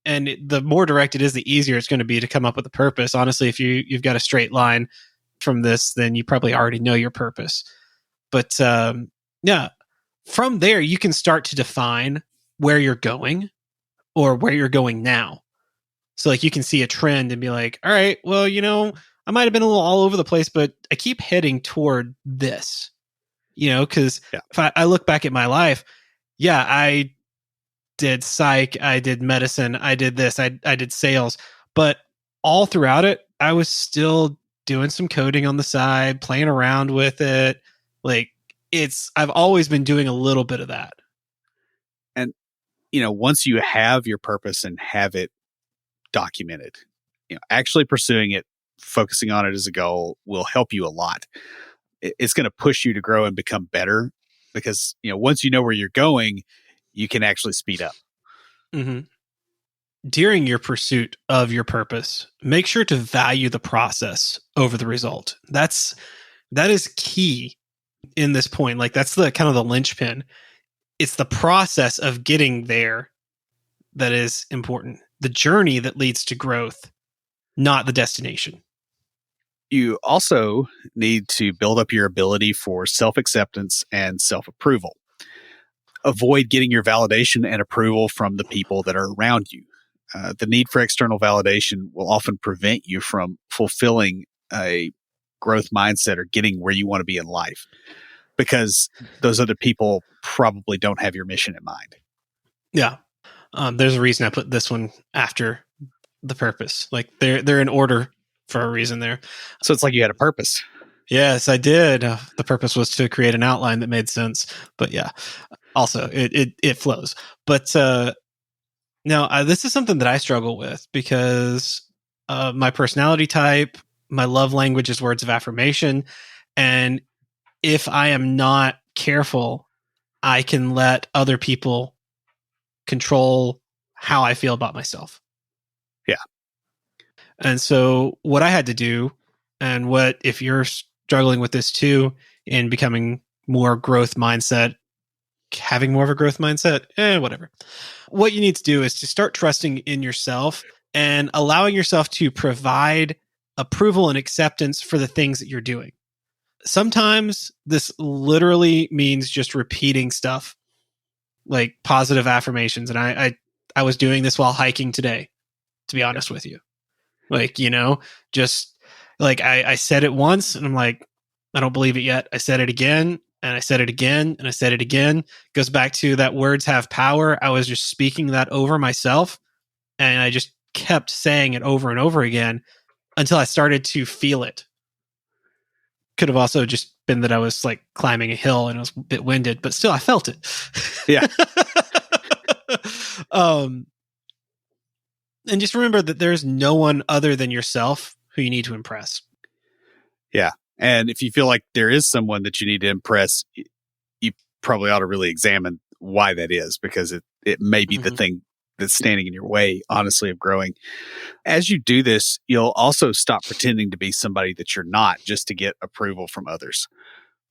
S1: And the more direct it is, the easier it's going to be to come up with a purpose. Honestly, if you've got a straight line from this, then you probably already know your purpose. But yeah, from there you can start to define where you're going or where you're going now. So you can see a trend and be like, all right, well, I might have been a little all over the place, but I keep heading toward this, because if I look back at my life, I did psych, I did medicine, I did this, I did sales, but all throughout it, I was still doing some coding on the side, playing around with it, I've always been doing a little bit of that.
S2: And, once you have your purpose and have it documented, actually pursuing it, focusing on it as a goal will help you a lot. It's going to push you to grow and become better because, once you know where you're going, you can actually speed up.
S1: Mm-hmm. During your pursuit of your purpose, make sure to value the process over the result. That is key in this point. Like that's the kind of the linchpin. It's the process of getting there that is important. The journey that leads to growth, not the destination.
S2: You also need to build up your ability for self-acceptance and self-approval. Avoid getting your validation and approval from the people that are around you. The need for external validation will often prevent you from fulfilling a growth mindset or getting where you want to be in life because those other people probably don't have your mission in mind.
S1: Yeah. There's a reason I put this one after the purpose. Like they're in order for a reason there.
S2: So it's like you had a purpose.
S1: Yes, I did. The purpose was to create an outline that made sense. But yeah, also it flows. But no, this is something that I struggle with because my personality type, my love language is words of affirmation. And if I am not careful, I can let other people control how I feel about myself.
S2: Yeah.
S1: And so what I had to do, and what if you're struggling with this too, in becoming more growth mindset, having more of a growth mindset, whatever. What you need to do is to start trusting in yourself and allowing yourself to provide approval and acceptance for the things that you're doing. Sometimes this literally means just repeating stuff like positive affirmations. And I was doing this while hiking today, to be honest with you. Like, just like I said it once and I'm like, I don't believe it yet. I said it again and I said it again and I said it again. Goes back to that words have power. I was just speaking that over myself and I just kept saying it over and over again until I started to feel it. Could have also just been that I was like climbing a hill and I was a bit winded, but still I felt it.
S2: Yeah.
S1: And just remember that there's no one other than yourself who you need to impress.
S2: Yeah. And if you feel like there is someone that you need to impress, you probably ought to really examine why that is, because it may be the thing that's standing in your way, honestly, of growing. As you do this, you'll also stop pretending to be somebody that you're not just to get approval from others.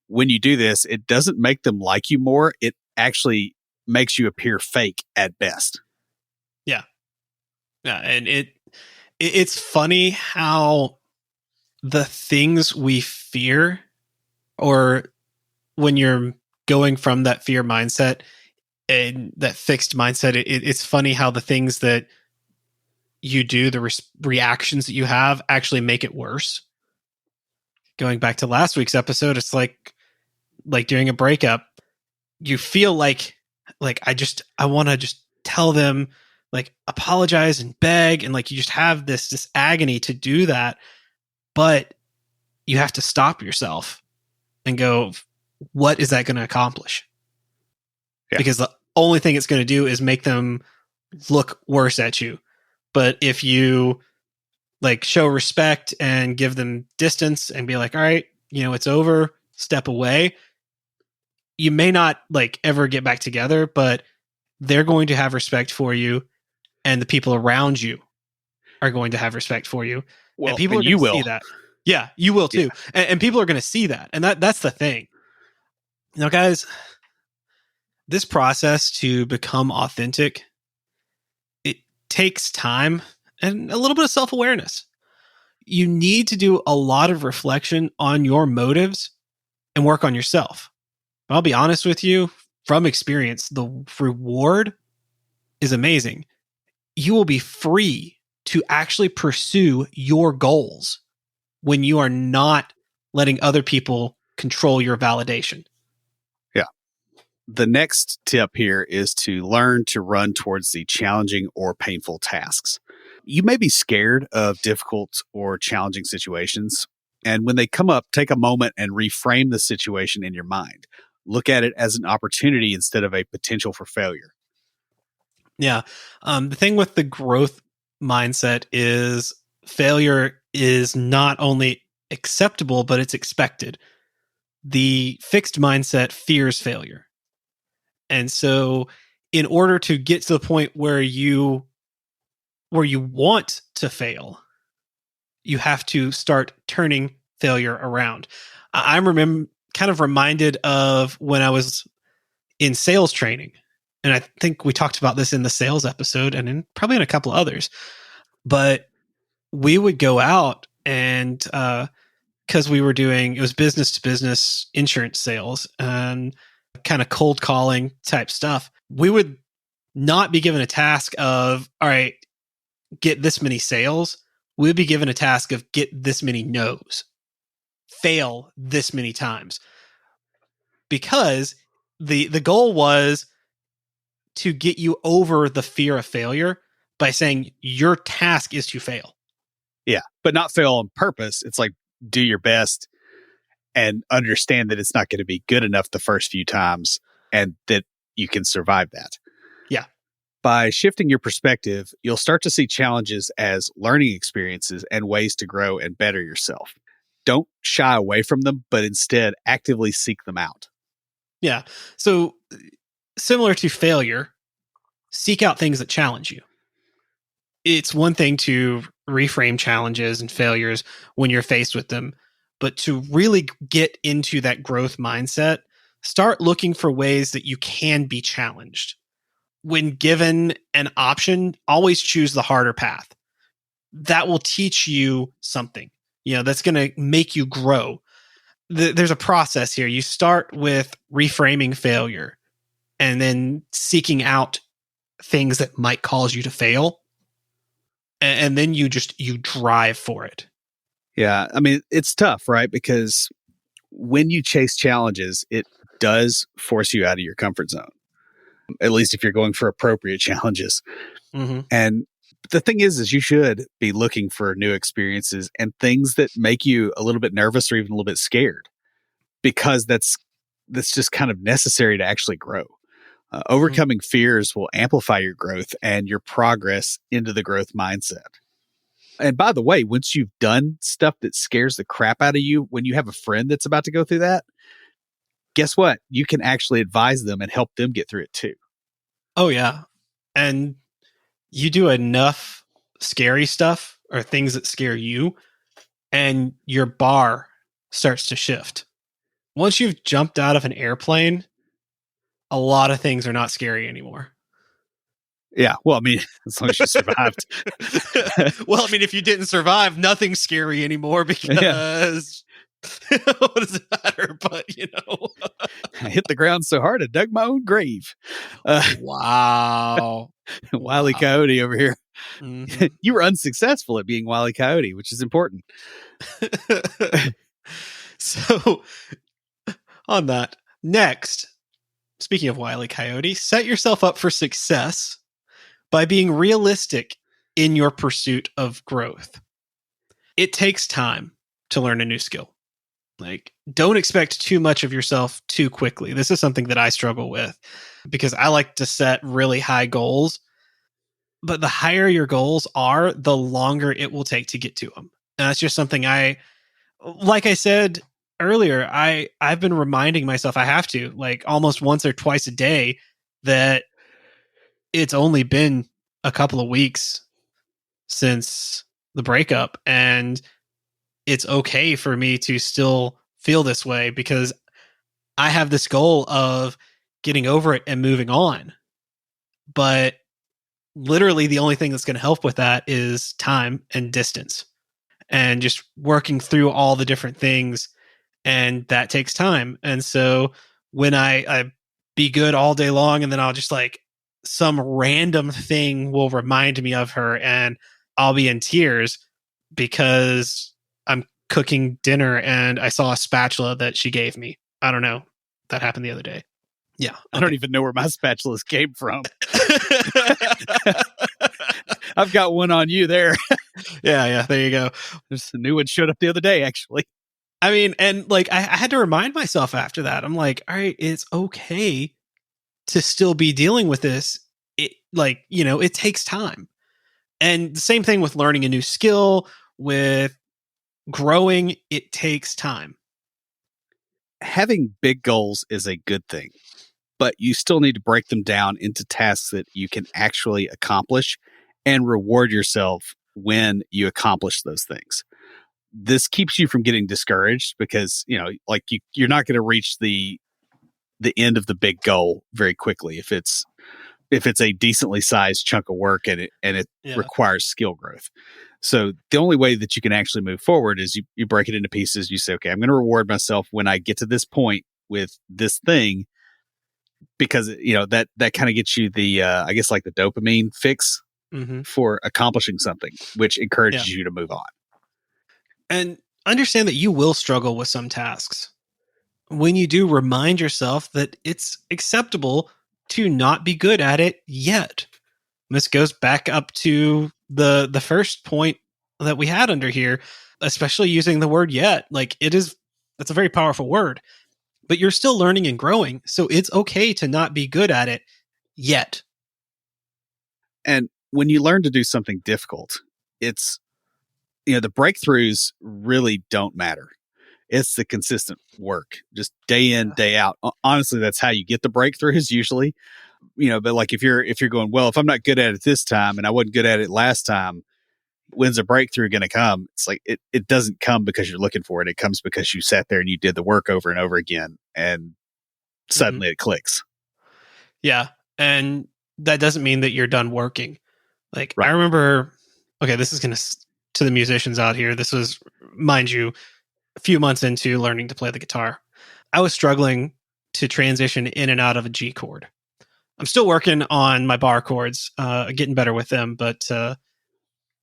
S2: When you do this, it doesn't make them like you more. It actually makes you appear fake at best.
S1: Yeah. Yeah. And it's funny how the things we fear, or when you're going from that fear mindset and that fixed mindset, it's funny how the things that you do, the reactions that you have actually make it worse. Going back to last week's episode, it's like during a breakup, you feel like I want to just tell them, like, apologize and beg, and like you just have this agony to do that, but you have to stop yourself and go, what is that going to accomplish? Yeah. Because the only thing it's going to do is make them look worse at you. But if you like show respect and give them distance and be like, all right, it's over, step away, you may not like ever get back together, but they're going to have respect for you, and the people around you are going to have respect for you.
S2: Well,
S1: and people are going to see that. Yeah, you will too. Yeah. And people are going to see that. And that's the thing. Now, guys, this process to become authentic, it takes time and a little bit of self-awareness. You need to do a lot of reflection on your motives and work on yourself. I'll be honest with you, from experience, the reward is amazing. You will be free to actually pursue your goals when you are not letting other people control your validation.
S2: Yeah. The next tip here is to learn to run towards the challenging or painful tasks. You may be scared of difficult or challenging situations, And when they come up, take a moment and reframe the situation in your mind. Look at it as an opportunity instead of a potential for failure.
S1: Yeah. The thing with the growth mindset is failure is not only acceptable, but it's expected. The fixed mindset fears failure. And so in order to get to the point where you want to fail, you have to start turning failure around. I'm kind of reminded of when I was in sales training. And I think we talked about this in the sales episode and probably in a couple others. But we would go out and because we were doing, it was business to business insurance sales and kind of cold calling type stuff. We would not be given a task of, all right, get this many sales. We would be given a task of get this many no's, fail this many times. Because the goal was to get you over the fear of failure by saying your task is to fail.
S2: Yeah, but not fail on purpose. It's like do your best and understand that it's not going to be good enough the first few times and that you can survive that.
S1: Yeah.
S2: By shifting your perspective, you'll start to see challenges as learning experiences and ways to grow and better yourself. Don't shy away from them, but instead actively seek them out.
S1: Yeah. So similar to failure, seek out things that challenge you. It's one thing to reframe challenges and failures when you're faced with them, but to really get into that growth mindset, start looking for ways that you can be challenged. When given an option, always choose the harder path. That will teach you something, that's going to make you grow. There's a process here. You start with reframing failure and then seeking out things that might cause you to fail. And then you drive for it.
S2: Yeah. I mean, it's tough, right? Because when you chase challenges, it does force you out of your comfort zone, at least if you're going for appropriate challenges.
S1: Mm-hmm.
S2: And the thing is you should be looking for new experiences and things that make you a little bit nervous or even a little bit scared, because that's just kind of necessary to actually grow. Overcoming fears will amplify your growth and your progress into the growth mindset. And by the way, once you've done stuff that scares the crap out of you, when you have a friend that's about to go through that, guess what? You can actually advise them and help them get through it too.
S1: Oh, yeah. And you do enough scary stuff or things that scare you, and your bar starts to shift. Once you've jumped out of an airplane, a lot of things are not scary anymore.
S2: Yeah. Well, I mean, as long as you survived.
S1: Well, I mean, if you didn't survive, nothing's scary anymore because what does it matter? But,
S2: I hit the ground so hard I dug my own grave.
S1: Wow.
S2: Wile E. Coyote over here.
S1: Mm-hmm.
S2: You were unsuccessful at being Wile E. Coyote, which is important.
S1: So, on that, next, speaking of Wile E. Coyote, set yourself up for success by being realistic in your pursuit of growth. It takes time to learn a new skill. Like, don't expect too much of yourself too quickly. This is something that I struggle with because I like to set really high goals, but the higher your goals are, the longer it will take to get to them. And that's just something like I said earlier, I've been reminding myself I have to, like, almost once or twice a day, that it's only been a couple of weeks since the breakup, and it's okay for me to still feel this way because I have this goal of getting over it and moving on. But literally the only thing that's going to help with that is time and distance and just working through all the different things. And that takes time. And so when I be good all day long, and then I'll just like some random thing will remind me of her and I'll be in tears because I'm cooking dinner and I saw a spatula that she gave me. I don't know. That happened the other day. Yeah.
S2: I don't even know where my spatulas came from. I've got one on you there.
S1: Yeah, there you go.
S2: There's a new one showed up the other day, actually.
S1: I mean, and like I had to remind myself after that. I'm like, all right, it's okay to still be dealing with this. It like, it takes time. And the same thing with learning a new skill, with growing, it takes time.
S2: Having big goals is a good thing, but you still need to break them down into tasks that you can actually accomplish and reward yourself when you accomplish those things. This keeps you from getting discouraged because, like you're not going to reach the end of the big goal very quickly if it's a decently sized chunk of work and it
S1: Yeah.
S2: requires skill growth. So the only way that you can actually move forward is you break it into pieces. You say, okay, I'm going to reward myself when I get to this point with this thing, because that kind of gets you the I guess like the dopamine fix
S1: Mm-hmm.
S2: for accomplishing something, which
S1: Yeah.
S2: encourages you to move on.
S1: And understand that you will struggle with some tasks. When you do, remind yourself that it's acceptable to not be good at it yet. This goes back up to the first point that we had under here, especially using the word yet. Like that's a very powerful word, but you're still learning and growing. So it's okay to not be good at it yet.
S2: And when you learn to do something difficult, it's the breakthroughs really don't matter. It's the consistent work, just day in, day out. Honestly, that's how you get the breakthroughs usually. But like if you're going, well, if I'm not good at it this time and I wasn't good at it last time, when's a breakthrough going to come? It's like it doesn't come because you're looking for it. It comes because you sat there and you did the work over and over again, and suddenly it clicks.
S1: Yeah. And that doesn't mean that you're done working. Like,
S2: Right.
S1: I remember, okay, this is going to the musicians out here. This was, mind you, a few months into learning to play the guitar. I was struggling to transition in and out of a G chord. I'm still working on my bar chords, getting better with them, but I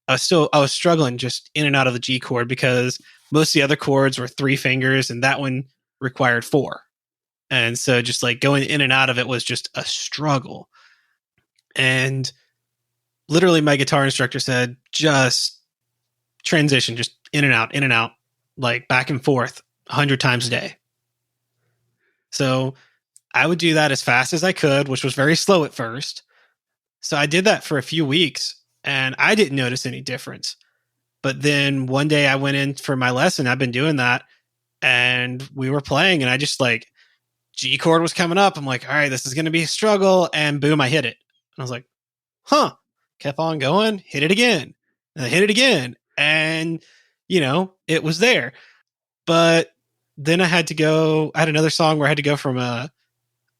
S1: was struggling just in and out of the G chord because most of the other chords were 3 fingers and that one required 4. And so just like going in and out of it was just a struggle. And literally my guitar instructor said, just transition, just in and out, like back and forth 100 times a day. So I would do that as fast as I could, which was very slow at first. So I did that for a few weeks and I didn't notice any difference. But then one day I went in for my lesson. I've been doing that and we were playing and I just like G chord was coming up. I'm like, all right, this is going to be a struggle. And boom, I hit it. And I was like, huh, kept on going, hit it again. And I hit it again. And, it was there. But then I had another song where I had to go from I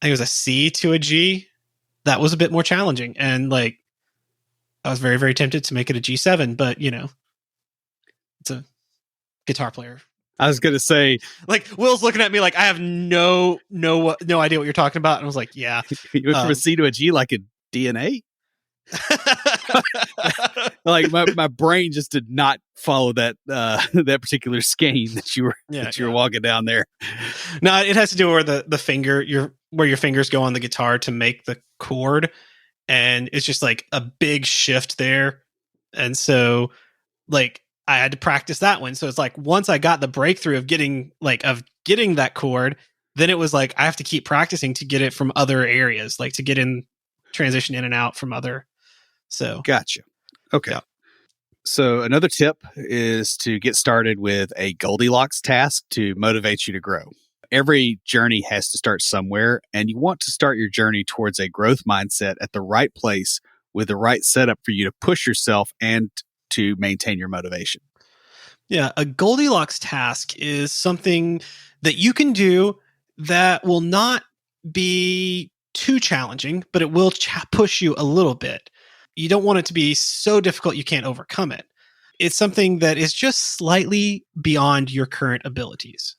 S1: think it was a C to a G. That was a bit more challenging. And like, I was very, very tempted to make it a G7, but it's a guitar player.
S2: I was going to say,
S1: like Will's looking at me like I have no idea what you're talking about. And I was like, yeah.
S2: you went from a C to a G like a DNA? Like my brain just did not follow that that particular skein that you were walking down there.
S1: No, it has to do with the finger, where your fingers go on the guitar to make the chord, and it's just like a big shift there. And so like I had to practice that one. So it's like once I got the breakthrough of getting that chord, then it was like I have to keep practicing to get it from other areas, like to get in transition in and out from other. So
S2: gotcha. Okay. Yeah. So another tip is to get started with a Goldilocks task to motivate you to grow. Every journey has to start somewhere, and you want to start your journey towards a growth mindset at the right place with the right setup for you to push yourself and to maintain your motivation.
S1: Yeah, a Goldilocks task is something that you can do that will not be too challenging, but it will push you a little bit. You don't want it to be so difficult you can't overcome it. It's something that is just slightly beyond your current abilities.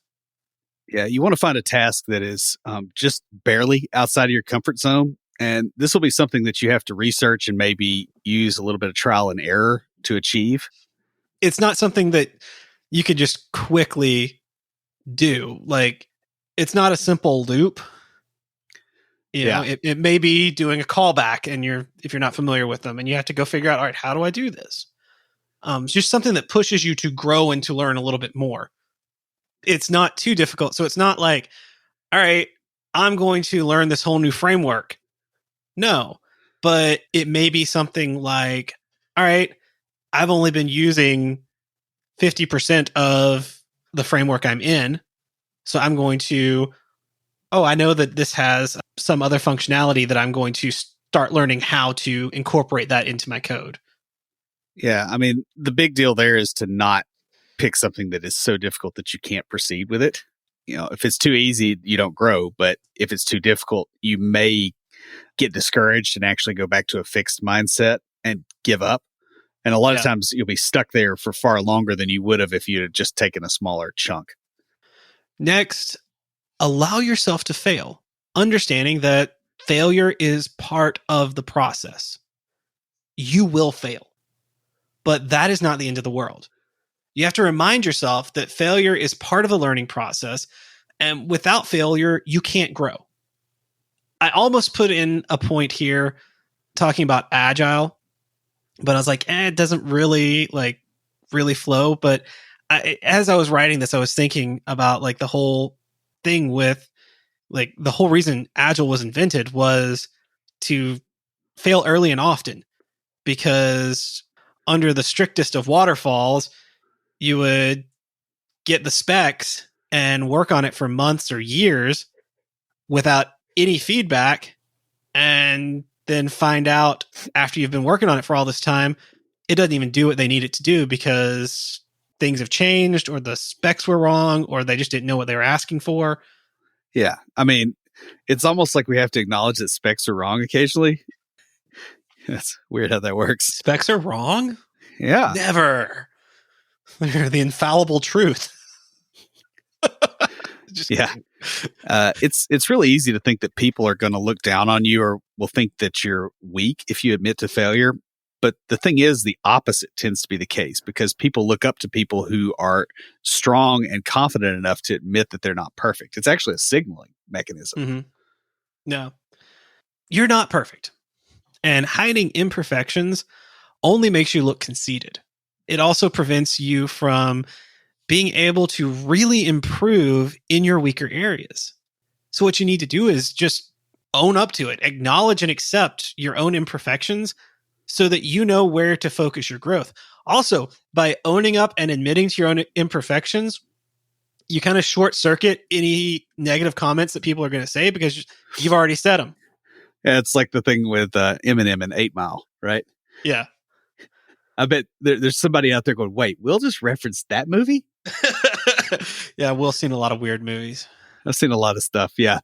S2: Yeah, you want to find a task that is just barely outside of your comfort zone. And this will be something that you have to research and maybe use a little bit of trial and error to achieve.
S1: It's not something that you could just quickly do. Like, it's not a simple loop. You know, it may be doing a callback and if you're not familiar with them and you have to go figure out, all right, how do I do this? It's just something that pushes you to grow and to learn a little bit more. It's not too difficult. So it's not like, all right, I'm going to learn this whole new framework. No, but it may be something like, all right, I've only been using 50% of the framework I'm in. So I'm going to, I know that this has some other functionality that I'm going to start learning how to incorporate that into my code.
S2: Yeah. I mean, the big deal there is to not pick something that is so difficult that you can't proceed with it. If it's too easy, you don't grow. But if it's too difficult, you may get discouraged and actually go back to a fixed mindset and give up. And a lot of times you'll be stuck there for far longer than you would have if you had just taken a smaller chunk.
S1: Next, allow yourself to fail, understanding that failure is part of the process. You will fail, but that is not the end of the world. You have to remind yourself that failure is part of a learning process, and without failure, you can't grow. I almost put in a point here talking about agile, but I was like, it doesn't really flow. But as I was writing this, I was thinking about the whole thing with the whole reason agile was invented was to fail early and often, because under the strictest of waterfalls, you would get the specs and work on it for months or years without any feedback, and then find out after you've been working on it for all this time, it doesn't even do what they need it to do because things have changed, or the specs were wrong, or they just didn't know what they were asking for.
S2: Yeah. I mean, it's almost like we have to acknowledge that specs are wrong occasionally. That's weird how that works.
S1: Specs are wrong?
S2: Yeah.
S1: Never. They're the infallible truth. Just kidding.
S2: It's really easy to think that people are going to look down on you or will think that you're weak if you admit to failure. But the thing is, the opposite tends to be the case, because people look up to people who are strong and confident enough to admit that they're not perfect. It's actually a signaling mechanism.
S1: Mm-hmm. No, you're not perfect. And hiding imperfections only makes you look conceited. It also prevents you from being able to really improve in your weaker areas. So what you need to do is just own up to it, acknowledge and accept your own imperfections so that you know where to focus your growth. Also, by owning up and admitting to your own imperfections, you kind of short circuit any negative comments that people are going to say because you've already said them.
S2: Yeah, it's like the thing with Eminem and 8 Mile, right?
S1: Yeah.
S2: I bet there's somebody out there going, wait, we'll just reference that movie?
S1: Yeah, Will's seen a lot of weird movies.
S2: I've seen a lot of stuff, yeah.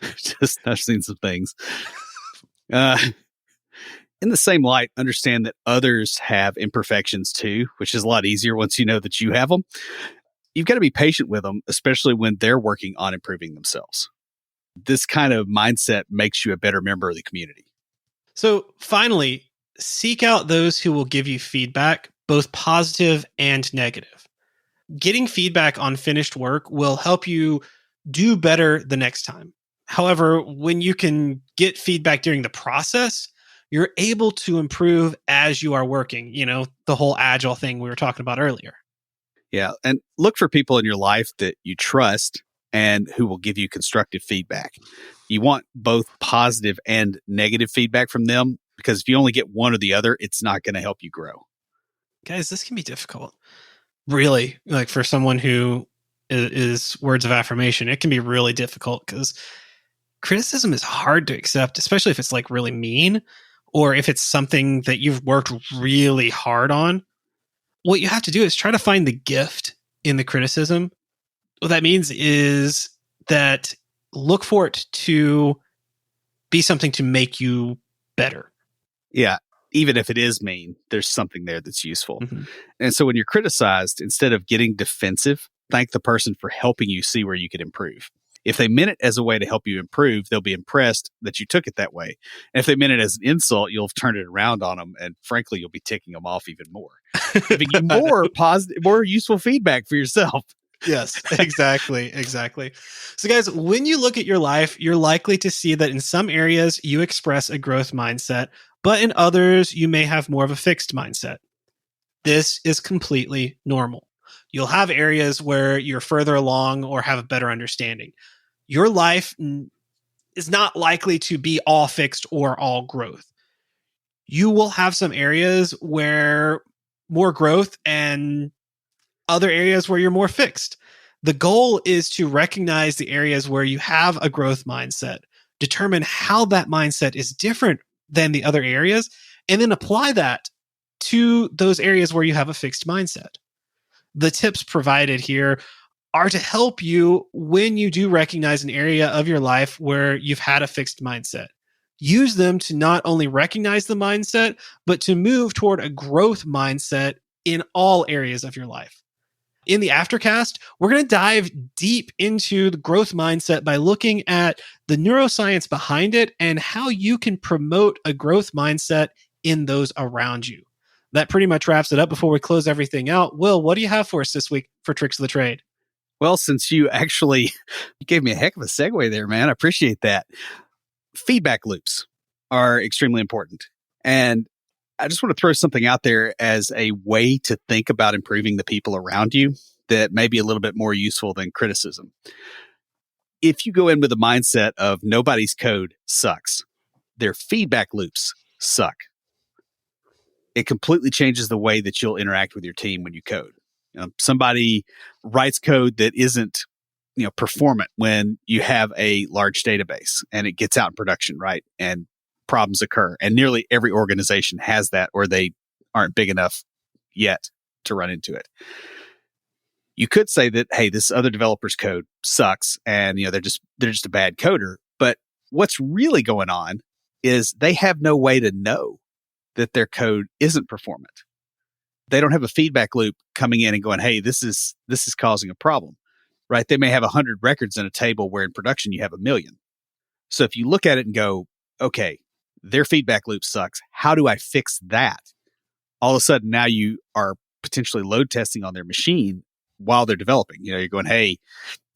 S2: I've seen some things. In the same light, understand that others have imperfections too, which is a lot easier once you know that you have them. You've got to be patient with them, especially when they're working on improving themselves. This kind of mindset makes you a better member of the community.
S1: So finally, seek out those who will give you feedback, both positive and negative. Getting feedback on finished work will help you do better the next time. However, when you can get feedback during the process, you're able to improve as you are working. The whole agile thing we were talking about earlier.
S2: Yeah. And look for people in your life that you trust and who will give you constructive feedback. You want both positive and negative feedback from them, because if you only get one or the other, it's not going to help you grow.
S1: Guys, this can be difficult. Really, for someone who is words of affirmation, it can be really difficult because criticism is hard to accept, especially if it's really mean, or if it's something that you've worked really hard on. What you have to do is try to find the gift in the criticism. What that means is that look for it to be something to make you better.
S2: Yeah. Even if it is mean, there's something there that's useful.
S1: Mm-hmm.
S2: And so when you're criticized, instead of getting defensive, thank the person for helping you see where you could improve. If they meant it as a way to help you improve, they'll be impressed that you took it that way. And if they meant it as an insult, you'll have turned it around on them. And frankly, you'll be ticking them off even more, giving you more positive, more useful feedback for yourself.
S1: Yes, exactly. So guys, when you look at your life, you're likely to see that in some areas you express a growth mindset, but in others you may have more of a fixed mindset. This is completely normal. You'll have areas where you're further along or have a better understanding. Your life is not likely to be all fixed or all growth. You will have some areas where more growth and other areas where you're more fixed. The goal is to recognize the areas where you have a growth mindset, determine how that mindset is different than the other areas, and then apply that to those areas where you have a fixed mindset. The tips provided here are to help you when you do recognize an area of your life where you've had a fixed mindset. Use them to not only recognize the mindset, but to move toward a growth mindset in all areas of your life. In the aftercast, we're going to dive deep into the growth mindset by looking at the neuroscience behind it and how you can promote a growth mindset in those around you. That pretty much wraps it up. Before we close everything out, Will, what do you have for us this week for Tricks of the Trade?
S2: Well, since you gave me a heck of a segue there, man, I appreciate that. Feedback loops are extremely important. And I just want to throw something out there as a way to think about improving the people around you that may be a little bit more useful than criticism. If you go in with a mindset of nobody's code sucks, their feedback loops suck, it completely changes the way that you'll interact with your team when you code. Somebody writes code that isn't, performant when you have a large database and it gets out in production, right? And problems occur. And nearly every organization has that, or they aren't big enough yet to run into it. You could say that, hey, this other developer's code sucks and they're just a bad coder. But what's really going on is they have no way to know that their code isn't performant. They don't have a feedback loop coming in and going, hey, this is causing a problem, right? They may have 100 records in a table where in production you have 1 million. So if you look at it and go, okay, their feedback loop sucks. How do I fix that? All of a sudden now you are potentially load testing on their machine while they're developing. You're going, hey,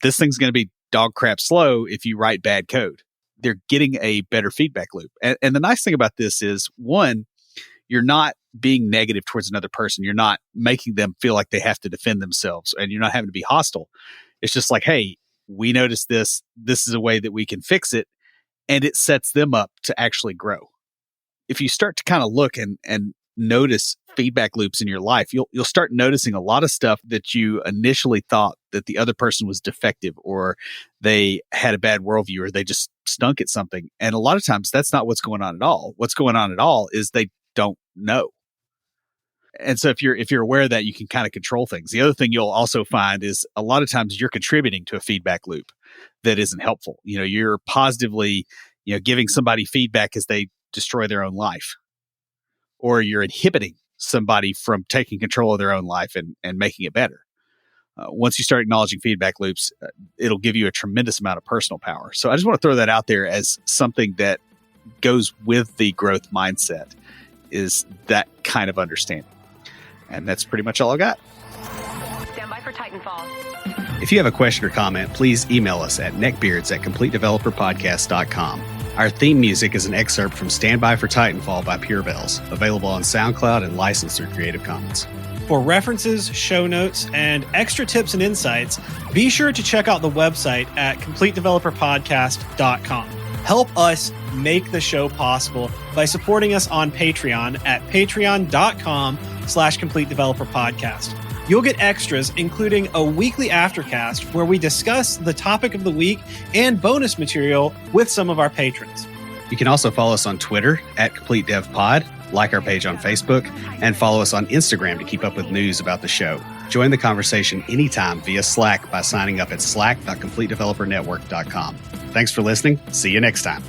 S2: this thing's going to be dog crap slow if you write bad code. They're getting a better feedback loop. And the nice thing about this is, one, you're not being negative towards another person. You're not making them feel like they have to defend themselves, and you're not having to be hostile. It's just like, hey, we noticed this. This is a way that we can fix it. And it sets them up to actually grow. If you start to kind of look and notice feedback loops in your life, you'll start noticing a lot of stuff that you initially thought that the other person was defective, or they had a bad worldview, or they just stunk at something. And a lot of times that's not what's going on at all. What's going on at all is they don't know. And so if you're aware of that, you can kind of control things. The other thing you'll also find is a lot of times you're contributing to a feedback loop that isn't helpful. You're positively, giving somebody feedback as they destroy their own life, or you're inhibiting somebody from taking control of their own life and making it better. Once you start acknowledging feedback loops, it'll give you a tremendous amount of personal power. So I just want to throw that out there as something that goes with the growth mindset, is that kind of understanding. And that's pretty much all I got.
S3: Stand by for Titanfall.
S2: If you have a question or comment, please email us at neckbeards@completedeveloperpodcast.com. Our theme music is an excerpt from Stand By for Titanfall by Pure Bells, available on SoundCloud and licensed through Creative Commons.
S1: For references, show notes, and extra tips and insights, be sure to check out the website at completedeveloperpodcast.com. Help us make the show possible by supporting us on Patreon at patreon.com/completedeveloperpodcast. You'll get extras, including a weekly aftercast where we discuss the topic of the week and bonus material with some of our patrons.
S2: You can also follow us on Twitter at CompleteDevPod, like our page on Facebook, and follow us on Instagram to keep up with news about the show. Join the conversation anytime via Slack by signing up at slack.completedevelopernetwork.com. Thanks for listening. See you next time.